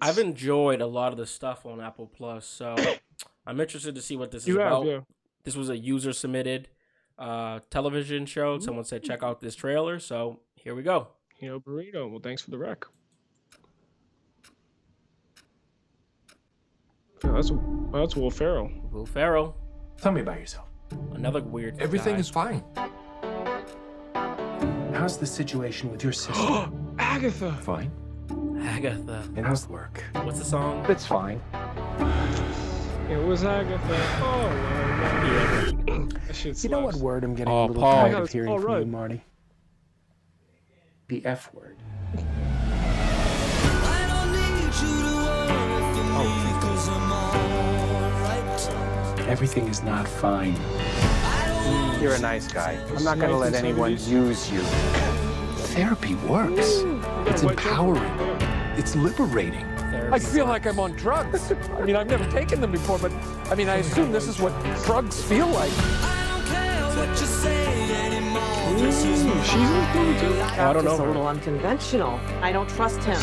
I've enjoyed a lot of the stuff on Apple Plus, so I'm interested to see what this is You have, about. yeah. This was a user submitted television show. Someone said check out this trailer, so here we go. Burrito. Well, thanks for the rec. Yeah, that's Will Ferrell. Will Ferrell. Tell me about yourself. Another weird Everything guy. is fine. How's the situation with your sister? Agatha. Fine. Agatha. And how's the work? What's the song? It's fine. It was Agatha. Oh, man. That shit slaps. You know what word I'm getting Oh, a little Paul. tired Oh, of it's hearing Paul from you, Rudd. Marty? The F word. Everything is not fine. You're a nice guy. I'm not going to let anyone use you. Therapy works. It's empowering. It's liberating. I feel like I'm on drugs. I mean, I've never taken them before, but I mean, I assume this is what drugs feel like. She's in this movie too? I don't know He's a her. little unconventional. I don't trust him.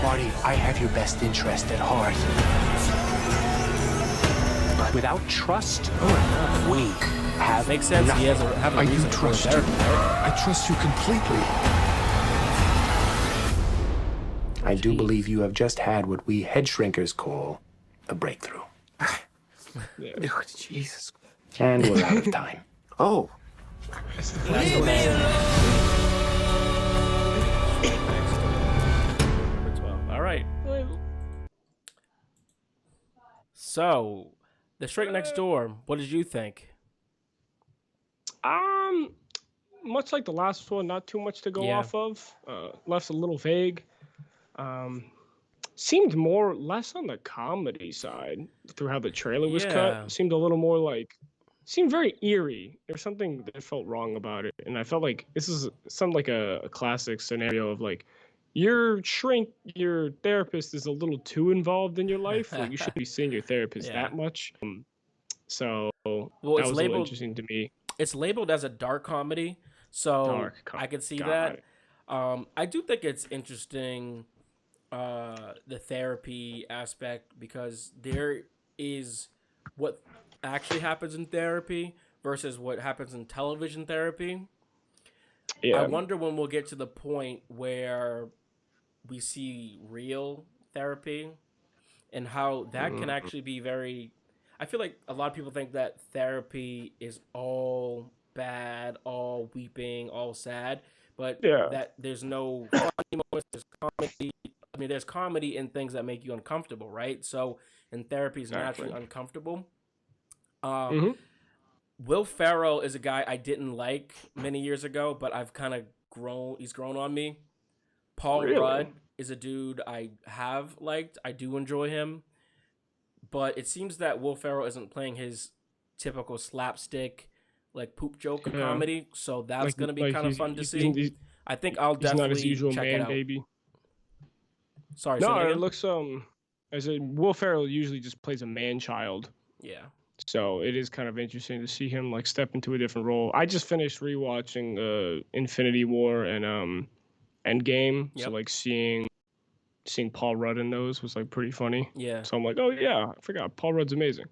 Marty, I have your best interest at heart. But without trust, we have Makes sense. nothing. He has a I reason do for trust you. therapy. I trust you completely. I do believe you have just had what we head shrinkers call a breakthrough. Dude, Jesus. And we're out of time. Oh, Number 12. All right. So, The Shrink Next Door. What did you think? Much like the last one, not too much to go Yeah. off of. Left a little vague. Seemed less on the comedy side through how the trailer was Yeah. cut. Seemed a little more like, seemed very eerie. There's something that felt wrong about it, and I felt like this is some like a classic scenario of like, your therapist is a little too involved in your life. Like you should be seeing your therapist Yeah. that much. So Well, that it's was a little labeled interesting to me. it's labeled as a dark comedy, so Dark com- I could see got that. it. I do think it's interesting, the therapy aspect, because there is what actually happens in therapy versus what happens in television therapy. Yeah. I wonder when we'll get to the point where we see real therapy and how that can actually be very. I feel like a lot of people think that therapy is all bad, all weeping, all sad, but Yeah. that there's no funny moments, there's comedy. I mean, there's comedy in things that make you uncomfortable, right? So, and therapy is naturally Exactly. uncomfortable. Mhm. Will Ferrell is a guy I didn't like many years ago, but I've kind of grown. He's grown on me. Paul Really? Rudd is a dude I have liked. I do enjoy him, but it seems that Will Ferrell isn't playing his typical slapstick, like poop joke Yeah. comedy. So that's gonna be kind of fun to see. He's I think I'll not his definitely usual check it man out. baby. Sorry, say No, that it again? looks as a Will Ferrell usually just plays a man child. Yeah. So it is kind of interesting to see him like step into a different role. I just finished rewatching Infinity War and Endgame. Yep. So like seeing Paul Rudd in those was like pretty funny. Yeah. So I'm like, oh yeah, I forgot Paul Rudd's amazing.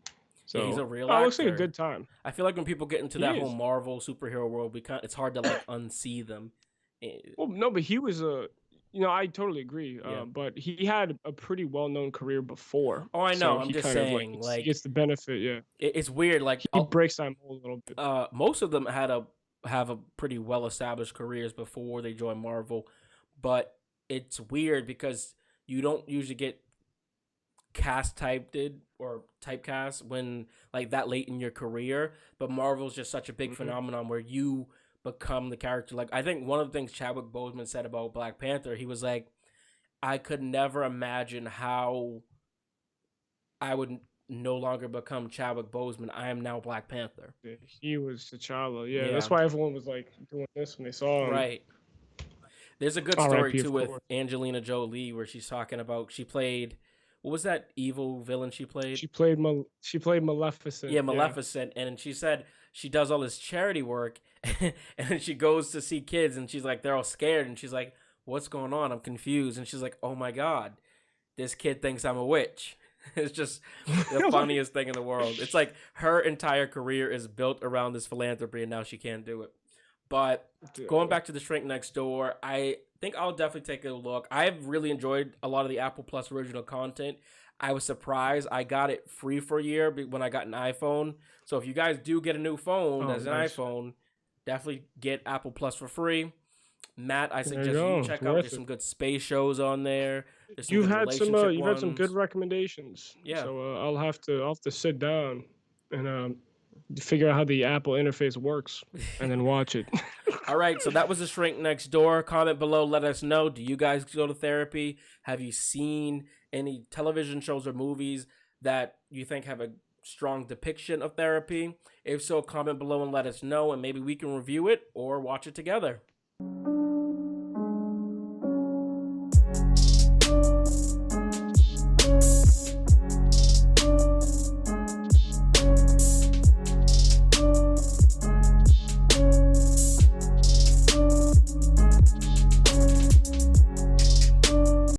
So Yeah, he's a real it looks like a actor. good time. I feel like when people get into He that is. whole Marvel superhero world, it's hard to like unsee them. Well, no, but he was I totally agree. Yeah. But he had a pretty well-known career before. Oh, I know. So I'm he just kind of, saying, he like, gets the benefit. Yeah, it's weird. Like, he breaks that mold a little bit. most of them have a pretty well established careers before they join Marvel, but it's weird because you don't usually get cast typed or typecast when like that late in your career. But Marvel's just such a big phenomenon where you become the character. Like, I think one of the things Chadwick Boseman said about Black Panther, he was like, I could never imagine how I would no longer become Chadwick Boseman. I am now Black Panther. He was T'Challa. Yeah, Yeah. that's why everyone was like doing this when they saw him. Right. There's a good R.I.P., story of too with course. Angelina Jolie where she's talking about she played, what was that evil villain she played? She played Maleficent. Yeah, Maleficent, and she said she does all this charity work, and then she goes to see kids, and she's like, they're all scared, and she's like, what's going on? I'm confused. And she's like, oh my God, this kid thinks I'm a witch. It's just the funniest thing in the world. It's like her entire career is built around this philanthropy, and now she can't do it. But going back to The Shrink Next Door, I think I'll definitely take a look. I've really enjoyed a lot of the Apple Plus original content. I was surprised. I got it free for a year when I got an iPhone. So if you guys do get a new phone as an iPhone, definitely get Apple Plus for free. Matt, I suggest you check out. There's some good space shows on there. You've had some good recommendations. Yeah. So I'll have to sit down and figure out how the Apple interface works and then watch it. All right, so that was The Shrink Next Door. Comment below, let us know. Do you guys go to therapy? Have you seen any television shows or movies that you think have a strong depiction of therapy? If so, comment below and let us know, and maybe we can review it or watch it together.